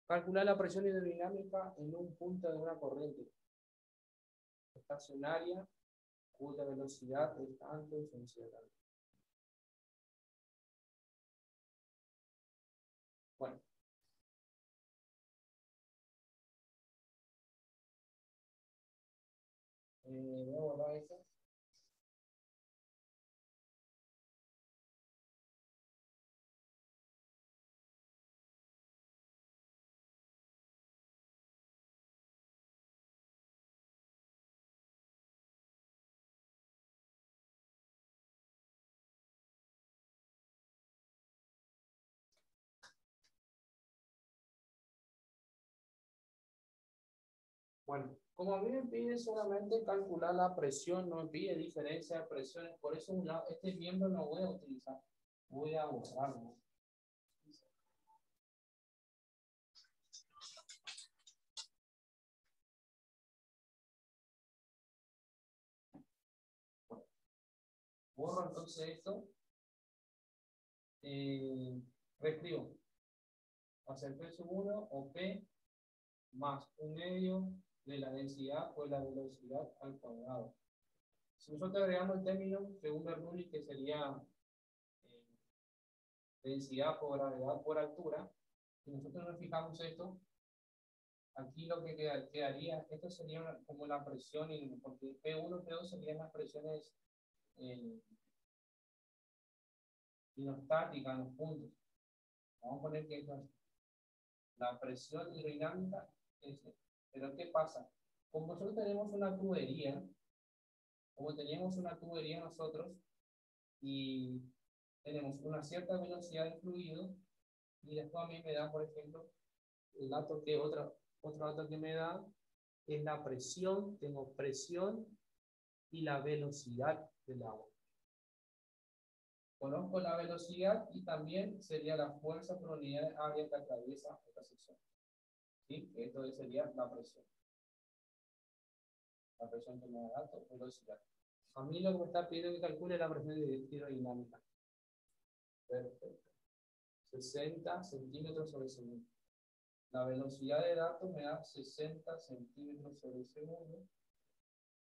Calcular la presión hidrodinámica en un punto de una corriente estacionaria cuya velocidad es tanto y su densidad tanto. Bueno, voy a borrar esto. Bueno, como a mí me pide solamente calcular la presión, no me pide diferencia de presiones, por eso este miembro no voy a utilizar, voy a borrarlo. Borro entonces esto, reescribo, va a ser P sub 1 o P más un medio de la densidad o la velocidad al cuadrado. Si nosotros agregamos el término, según Bernoulli, que sería densidad por gravedad por altura, si nosotros nos fijamos esto, aquí lo que quedaría, esto sería como la presión, porque P1 y P2 serían las presiones eh, hidrostáticas en los puntos. Vamos a poner que la presión hidrodinámica es. Pero ¿qué pasa? Como nosotros tenemos una tubería, como teníamos una tubería nosotros, y tenemos una cierta velocidad de fluido, y después a mí me da, por ejemplo, el dato que otro dato que me da es la presión, tengo presión y la velocidad del agua. Conozco la velocidad y también sería la fuerza por unidad de área que atraviesa esta sección. ¿Sí? Esto sería la presión. La presión que me da dato, velocidad. A mí lo que me está pidiendo que calcule la presión hidrodinámica. Perfecto. 60 centímetros sobre segundo. La velocidad de datos me da 60 centímetros sobre segundo.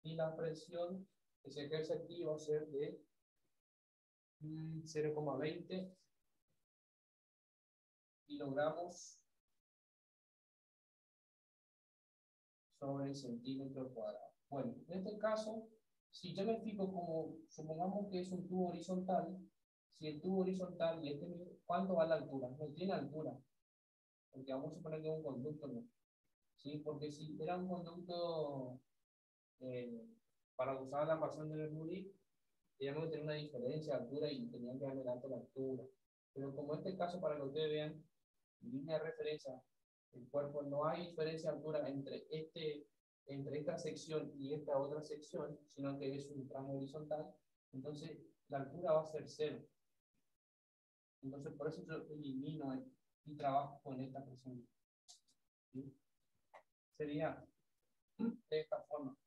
Y la presión que se ejerce aquí va a ser de 0,20 kilogramos sobre centímetro cuadrado. Bueno, en este caso, si yo me fijo como, supongamos que es un tubo horizontal, si el tubo horizontal y ¿cuánto va la altura? No tiene altura, porque vamos a suponer que es un conducto, ¿no? ¿Sí? Porque si era un conducto eh, para usar la ecuación de Bernoulli, teníamos que tener una diferencia de altura y tenían que darle dato la altura. Pero como en este caso, para que ustedes vean, línea de referencia, el cuerpo no hay diferencia de altura entre esta sección y esta otra sección, sino que es un tramo horizontal, entonces la altura va a ser cero. Entonces por eso yo elimino y trabajo con esta presión. ¿Sí? Sería de esta forma.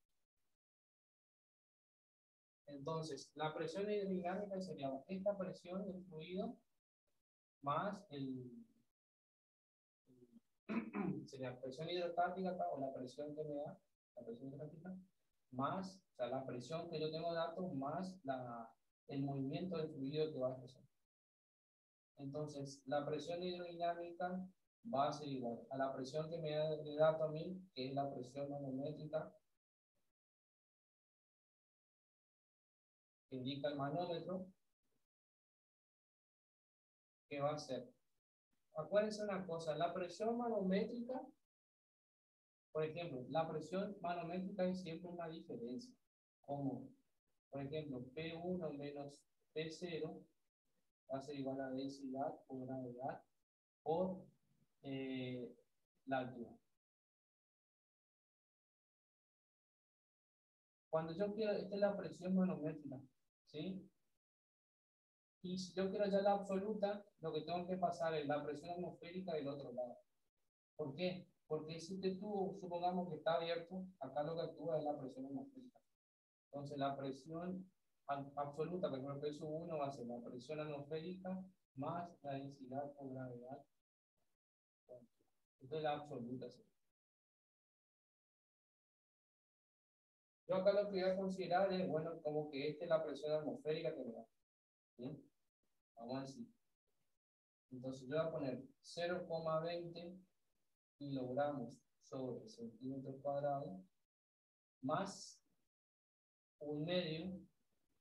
Entonces, la presión hidrodinámica sería esta presión del fluido más sería presión hidrostática acá, o la presión que me da, la presión hidrostática, más, o sea, la presión que yo tengo de datos, más el movimiento del fluido que va a ejercer. Entonces, la presión hidrodinámica va a ser igual a la presión que me da de dato a mí, que es la presión manométrica, que indica el manómetro, que va a ser. Acuérdense una cosa, la presión manométrica, por ejemplo, la presión manométrica es siempre una diferencia. Como, por ejemplo, P1 menos P0 va a ser igual a densidad o gravedad por la altura. Cuando yo quiero, esta es la presión manométrica, ¿sí? Y si yo quiero ya la absoluta, lo que tengo que pasar es la presión atmosférica del otro lado. ¿Por qué? Porque si este tubo, supongamos que está abierto, acá lo que actúa es la presión atmosférica. Entonces la presión absoluta, por ejemplo, P sub 1 va a ser la presión atmosférica más la densidad o gravedad. Esto es la absoluta. ¿Sí? Yo acá lo que voy a considerar es, bueno, como que esta es la presión atmosférica que me da. ¿Bien? Vamos a decir. Entonces yo voy a poner 0,20 kilogramos sobre centímetro cuadrado más un medio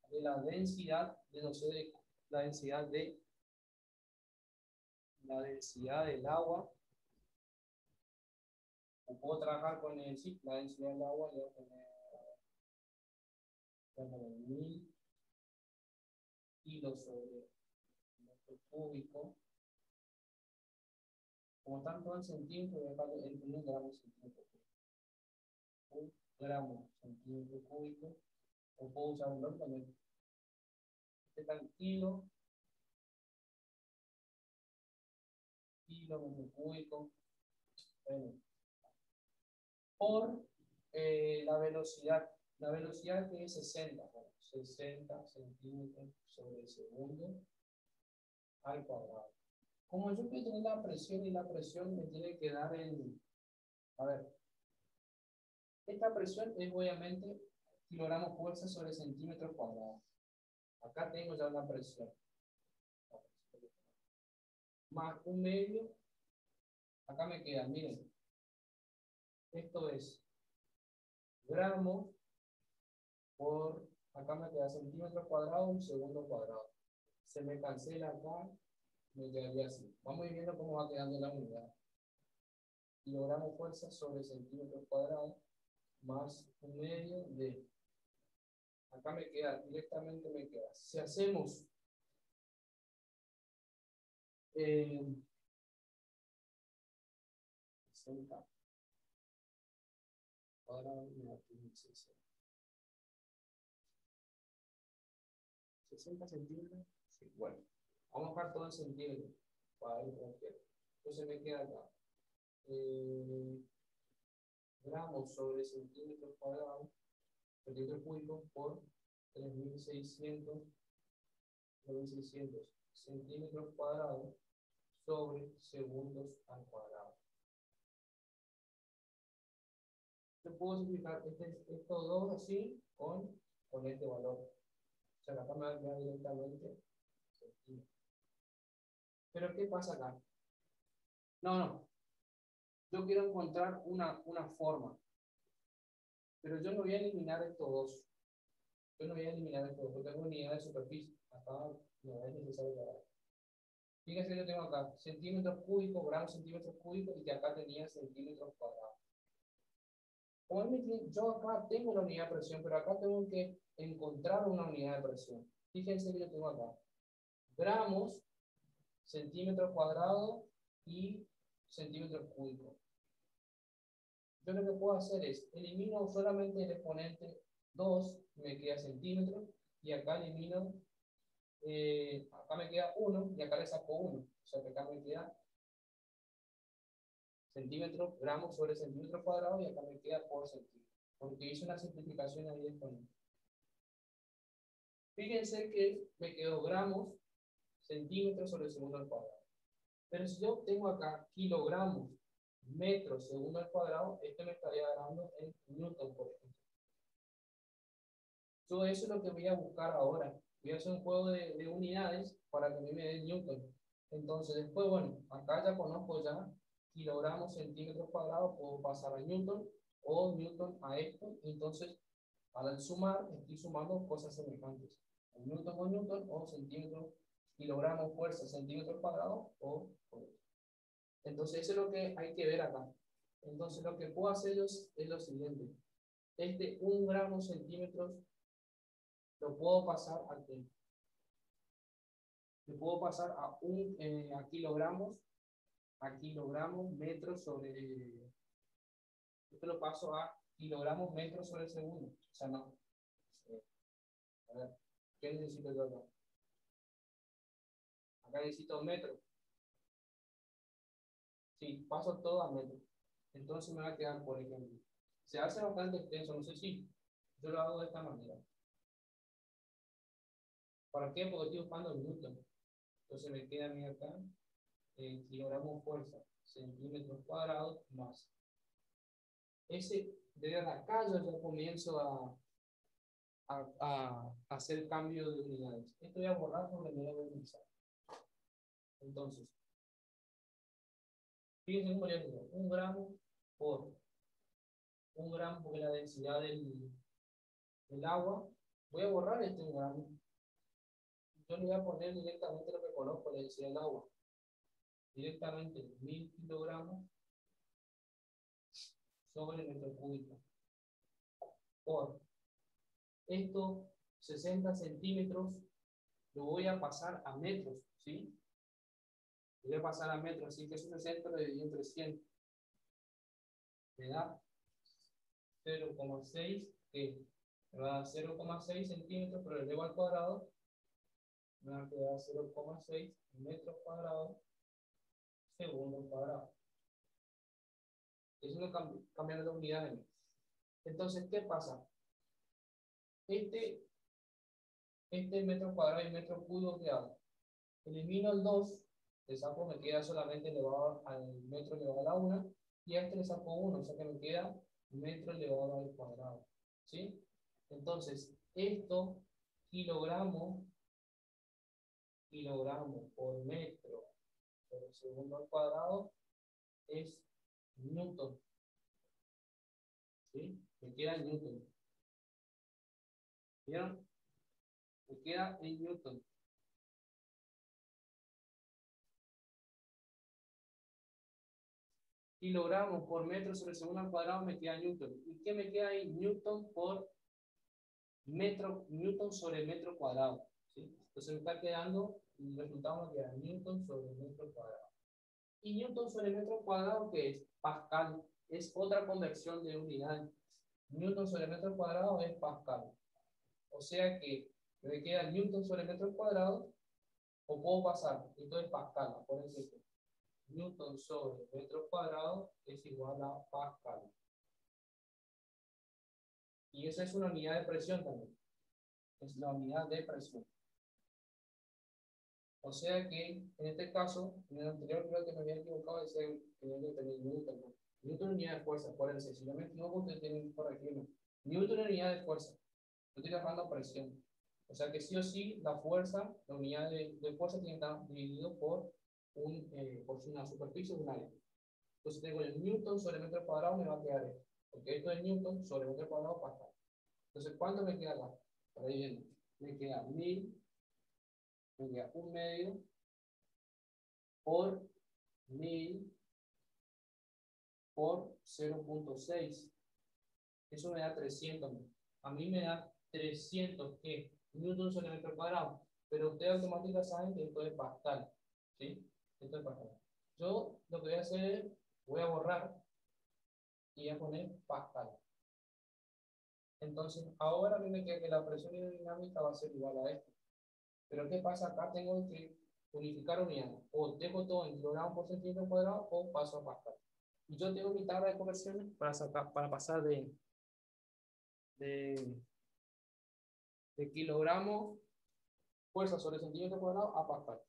de la densidad de, no sé, de la densidad del agua. O puedo trabajar con el, sí, la densidad del agua, le voy a poner 1000 kilos sobre metro cúbico. Como tanto en centímetros, voy a dejarlo en 1 gramo centímetro cúbico. 1 gramo centímetro cúbico. O puedo usar un otro también. Este tal kilómetro cúbico. Bueno, por la velocidad. La velocidad que es 60, bueno, 60 centímetros sobre segundo al cuadrado. Como yo quiero tener la presión y la presión me tiene que dar el... A ver, esta presión es obviamente kilogramos fuerza sobre centímetros cuadrados. Acá tengo ya una presión. Más un medio. Acá me queda, miren. Esto es gramos por... Acá me queda centímetros cuadrados, un segundo cuadrado. Se me cancela acá, me quedaría así. Vamos viendo cómo va quedando la unidad. Kilogramos fuerza sobre centímetros cuadrados más un medio de... Acá me queda, directamente me queda. Si hacemos 60 cuadrados, 60 centímetros. Sí, bueno, vamos a buscar todo en centímetros para ir cualquiera. Entonces me queda acá. Gramos sobre centímetros cuadrados, centímetros cúbicos por 3600 centímetros cuadrados sobre segundos al cuadrado. Yo puedo simplificar estos dos así con este valor. O sea, acá me va a quedar directamente centímetros. Pero ¿qué pasa acá? No. Yo quiero encontrar una forma. Pero yo no voy a eliminar estos dos. Yo no voy a eliminar estos dos. Porque tengo unidad de superficie. Acá no es necesario que haga. Fíjense que yo tengo acá centímetros cúbicos, gramos centímetros cúbicos y que acá tenía centímetros cuadrados. Yo acá tengo una unidad de presión, pero acá tengo que encontrar una unidad de presión. Fíjense que yo tengo acá gramos, centímetros cuadrados y centímetros cúbicos. Yo lo que puedo hacer es, elimino solamente el exponente 2, me queda centímetros, y acá elimino, acá me queda 1, y acá le saco 1. O sea que acá me queda centímetros, gramos sobre centímetros cuadrados, y acá me queda por centímetro. Porque hice una simplificación ahí exponente. Fíjense que me quedó gramos, centímetros sobre segundo al cuadrado. Pero si yo tengo acá kilogramos, metros, segundo al cuadrado, esto me estaría dando en newton, por ejemplo. Yo eso es lo que voy a buscar ahora. Voy a hacer un juego de unidades para que a mí me dé newton. Entonces, después, bueno, acá ya conozco ya kilogramos, centímetros cuadrados, puedo pasar a newton o newton a esto. Entonces, al sumar, estoy sumando cosas semejantes. Newton con newton o centímetros, kilogramos, fuerza, centímetros cuadrados o por esto. Entonces, eso es lo que hay que ver acá. Entonces, lo que puedo hacer es lo siguiente. Este 1 gramo centímetros lo puedo pasar a qué? Lo puedo pasar a kilogramos, metros sobre... Esto lo paso a kilogramos, metros sobre segundo. O sea, no. A ver, ¿qué necesito yo acá? Acá necesito metros. Sí, paso todo a metros. Entonces me va a quedar, por ejemplo. Se hace bastante extenso, no sé si yo lo hago de esta manera. ¿Para qué? Porque estoy buscando el newton. Entonces me queda a mí acá kilogramos fuerza centímetros cuadrados más. Desde acá yo ya comienzo a hacer cambio de unidades. Esto voy a borrar porque no lo voy a utilizar. Entonces, fíjense cómo le digo, 1 gramo por 1 gramo, porque la densidad del agua. Voy a borrar este 1 gramo. Yo le voy a poner directamente lo que conozco, la densidad del agua. Directamente 1000 kilogramos sobre metro cúbico. Por esto, 60 centímetros, lo voy a pasar a metros, ¿sí? Lo voy a pasar a metros, así que esos 60 lo dividí entre 100. Me da 0,6, que me va a dar 0,6 centímetros, pero lo elevo al cuadrado, me va a quedar 0,6 metros cuadrados segundo cuadrado. Eso no cambiar la unidad en. Entonces, ¿qué pasa? Este metro cuadrado y metro cúbico que hago. Elimino el 2, le saco, me queda solamente elevado al metro elevado a la 1, y a este le saco 1, o sea que me queda metro elevado al cuadrado. ¿Sí? Entonces, esto, kilogramo por metro por segundo al cuadrado, es newton. ¿Sí? Me queda en newton. ¿Vieron? Me queda en newton. Kilogramos por metro sobre segundo al cuadrado me queda newton. ¿Y qué me queda ahí? Newton por metro, newton sobre metro cuadrado. ¿Sí? Entonces me está quedando, el resultado me queda newton sobre metro cuadrado. ¿Y newton sobre metro cuadrado qué es? Pascal. Es otra conversión de unidad. Newton sobre metro cuadrado es pascal. O sea que me queda newton sobre metro cuadrado, o puedo pasar, esto es pascal, acuérdense que newton sobre metro cuadrado es igual a pascal. Y esa es una unidad de presión también. Es la unidad de presión. O sea que, en este caso, en el anterior creo que me había equivocado, decía que tenía que tener newton, ¿no? Newton unidad de fuerza, acuérdense, si yo me equivoco, ustedes tienen que corregirme. Newton unidad de fuerza. Yo estoy trabajando presión. O sea que sí o sí, la fuerza, la unidad de fuerza tiene que estar dividido por una superficie de un área. Entonces tengo el newton sobre metro cuadrado, me va a quedar esto. Porque esto es newton sobre metro cuadrado pascal. Entonces, ¿cuánto me queda acá? Por ahí viene. Me queda 1000, me queda 1 medio por 1000 por 0,6. Eso me da 300. A mí me da 300, ¿qué? Newton sobre metro cuadrado. Pero ustedes automáticamente saben que esto es pascal. ¿Sí? Esto es pascal. Yo lo que voy a hacer es, voy a borrar y voy a poner pascal. Entonces, ahora a mí me queda que la presión hidrodinámica va a ser igual a esto. Pero ¿qué pasa acá? Tengo que unificar unidades. O dejo todo en kilogramos por centímetro cuadrado o paso a pascal. Y yo tengo mi tabla de conversiones para pasar de, de kilogramos fuerza sobre centímetro cuadrado a pascal.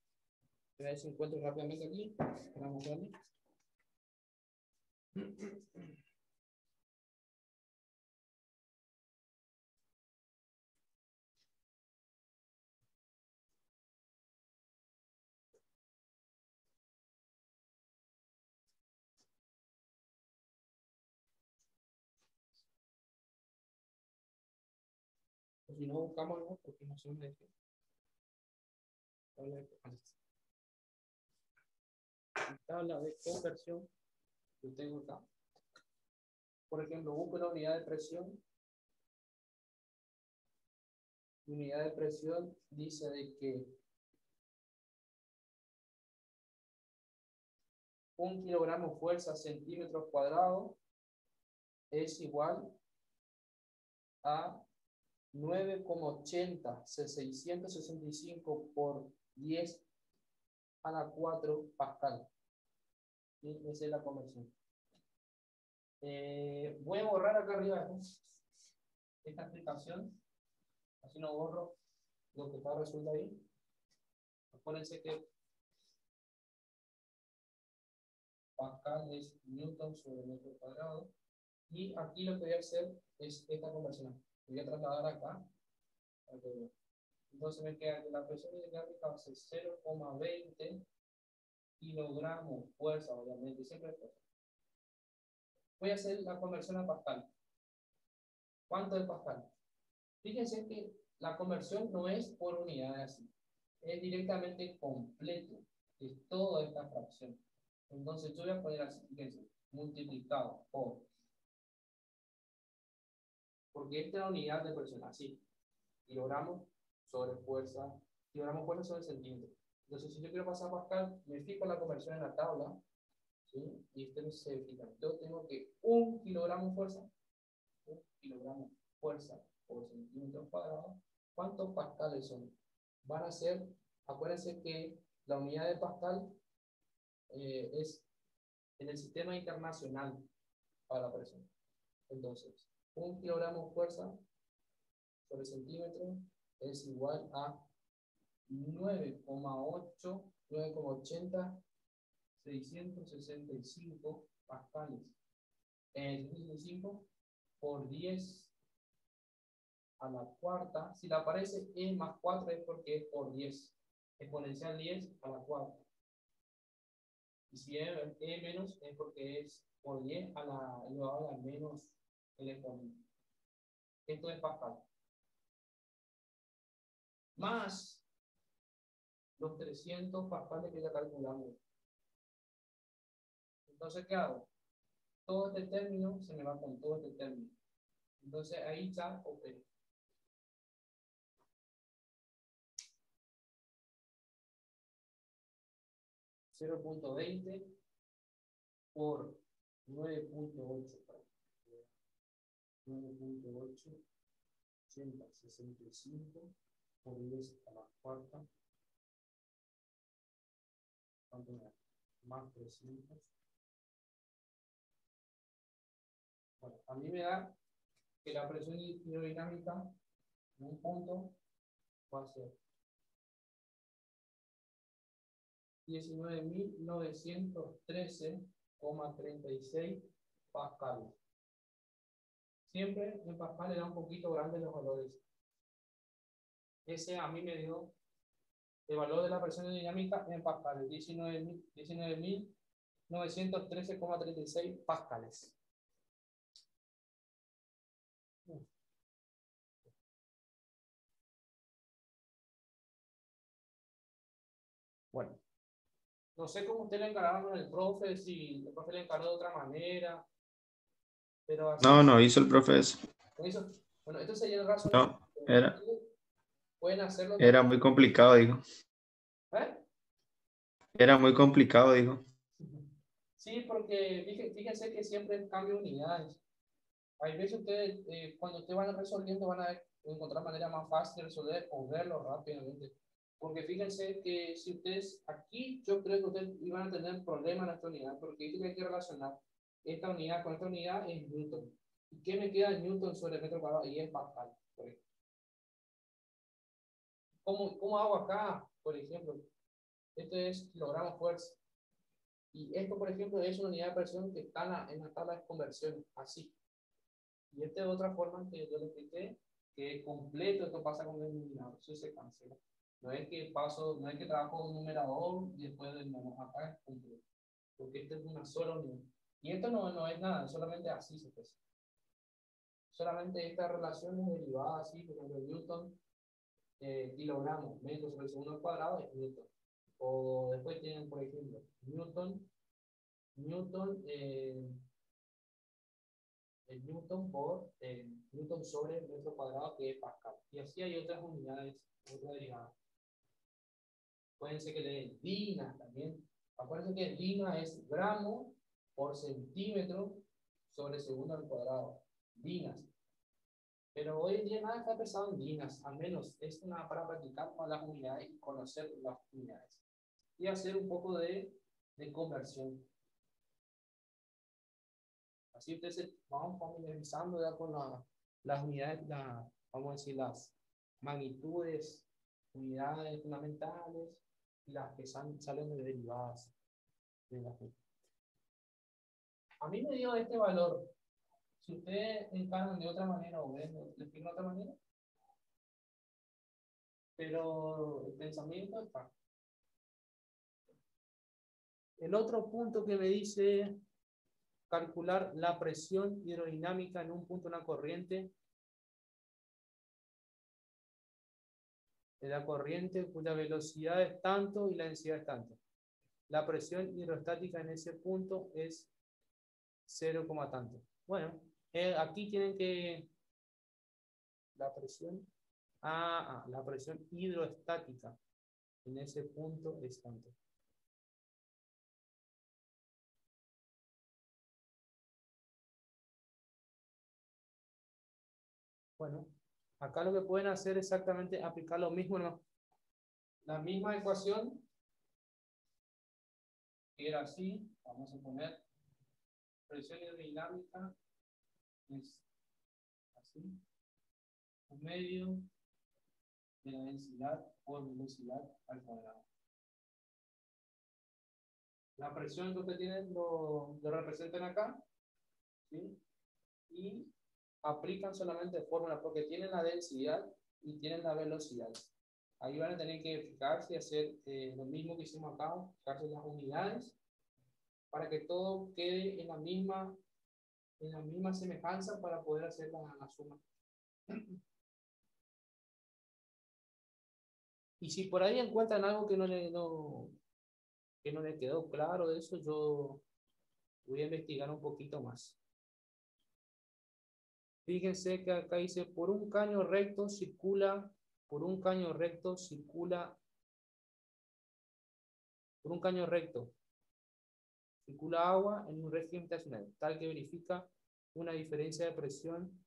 Voy a ver si encuentro rápidamente aquí. Vamos a ver. O si no, buscamos algo porque no sé dónde es. Tabla de conversión que tengo acá. Por ejemplo, busco la unidad de presión. La unidad de presión dice de que 1 kilogramo fuerza centímetros cuadrados es igual a 9,80, 665 por 10 a la 4 pascal. ¿Sí? Esa es la conversión. Voy a borrar acá arriba esta explicación, así no borro lo que está resuelto ahí. Acuérdense que Pascal es Newton sobre metro cuadrado. Y aquí lo que voy a hacer es esta conversión. Voy a trasladar acá. Entonces me queda que la presión dinámica va a ser 0,20 kilogramos fuerza, obviamente, siempre es fuerza. Voy a hacer la conversión a Pascal. ¿Cuánto es Pascal? Fíjense que la conversión no es por unidades así, es directamente completo, es toda esta fracción. Entonces yo voy a poner así, fíjense, multiplicado por, porque esta es la unidad de presión, así, kilogramos sobre fuerza, kilogramos fuerza sobre centímetro. Entonces si yo quiero pasar a Pascal, me fijo la conversión en la tabla, ¿sí? Y esto no se fija. Yo tengo que 1 kilogramo fuerza, 1 kilogramo fuerza por centímetro cuadrado. ¿Cuántos pascales son? Van a ser, acuérdense que la unidad de pascal es en el sistema internacional para la presión. Entonces, 1 kilogramo fuerza sobre centímetro es igual a 9,8, 9,80, 665 pascales. 665 por 10 a la cuarta. Si le aparece E más 4 es porque es por 10. Exponencial 10 a la cuarta. Y si E menos es porque es por 10 a la elevado a menos el exponente. Esto es Pascal. Más los 300 pascales que ya calculamos. Entonces, ¿qué hago? Todo este término se me va con todo este término. Entonces, ahí ya opera. 0,20 por 9,8. 9,8, 80, 65 por 10 a la cuarta. ¿Cuánto me da? Más 300. Bueno, a mí me da que la presión hidrodinámica en un punto va a ser 19.913,36 pascales. Siempre en pascal era un poquito grande los valores. Ese a mí me dio el valor de la presión dinámica en pascales, 19.913,36 pascales. Bueno, no sé cómo usted le encargaba con el profe, si el profe le encargó de otra manera, pero así. No, no hizo el profe eso. Eso. Bueno, esto sería el razonamiento. No, Pueden hacerlo. Era muy complicado, digo. ¿Eh? Era muy complicado, digo. Sí, porque fíjense que siempre cambia unidades. Hay veces ustedes, cuando ustedes van resolviendo, van a encontrar manera más fácil de resolver o verlo rápidamente. Porque fíjense que si ustedes, aquí yo creo que ustedes iban a tener problemas en esta unidad, porque hay que relacionar esta unidad con esta unidad en Newton. ¿Y qué me queda en Newton sobre metro cuadrado? Y es Pascal. ¿Cómo hago acá? Por ejemplo, esto es kilogramos fuerza. Y esto, por ejemplo, es una unidad de presión que está en la tabla de conversión, así. Y esta es otra forma que yo le expliqué, que es completo, esto pasa con el denominador, eso se cancela. No es que no es que trabajo un numerador y después del menos acá es completo. Porque esta es una sola unidad. Y esto no es nada, solamente así se pesa. Solamente esta relación es derivada así, por ejemplo, Newton, kilogramos, metros sobre segundo al cuadrado es Newton. O después tienen, por ejemplo, Newton, el Newton por Newton sobre metro cuadrado, que es Pascal. Y así hay otras unidades, otras derivadas. Pueden ser que le den dinas también. Acuérdense que dina es gramo por centímetro sobre segundo al cuadrado. Dinas. Pero hoy en día nada está pesado en dinas, al menos es una para practicar con las unidades y conocer las unidades. Y hacer un poco de conversión. Así ustedes vamos familiarizando ya con las unidades, vamos a decir, las magnitudes, unidades fundamentales y las que salen de derivadas de la A mí me dio este valor. Si ustedes encaran de otra manera o ven, les explico de otra manera, pero el pensamiento está. El otro punto que me dice calcular la presión hidrodinámica en un punto de una corriente, de la corriente cuya velocidad es tanto y la densidad es tanto. La presión hidrostática en ese punto es 0, tanto. Bueno, aquí tienen que la presión, la presión hidrostática en ese punto es tanto. Bueno, acá lo que pueden hacer es exactamente aplicar lo mismo, ¿no? La misma ecuación, que era así, vamos a poner presión hidrodinámica es así, un medio de la densidad por velocidad al cuadrado. La presión que ustedes tienen lo representan acá, ¿sí? Y aplican solamente fórmulas porque tienen la densidad y tienen la velocidad. Ahí van a tener que fijarse y hacer lo mismo que hicimos acá, fijarse las unidades para que todo quede en la misma semejanza para poder hacer la suma. Y si por ahí encuentran algo que no le quedó claro de eso, yo voy a investigar un poquito más. Fíjense que acá dice, por un caño recto circula agua en un régimen estacionario, tal que verifica una diferencia de presión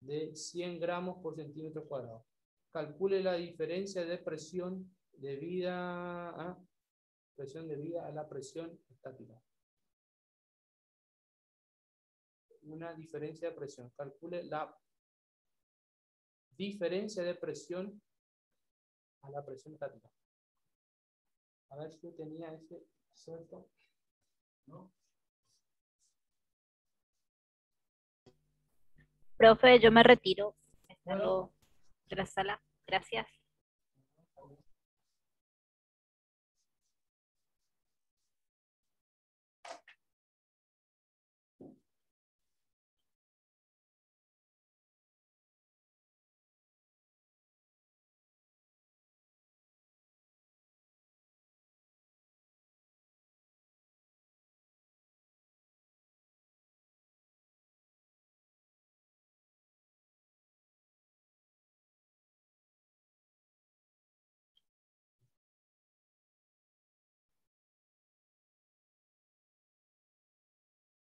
de 100 gramos por centímetro cuadrado. Calcule la diferencia de presión debida a la presión estática. Una diferencia de presión. Calcule la diferencia de presión a la presión estática. A ver si yo tenía ese suelto. ¿No? Profe, yo me retiro. Bueno, De la sala. Gracias.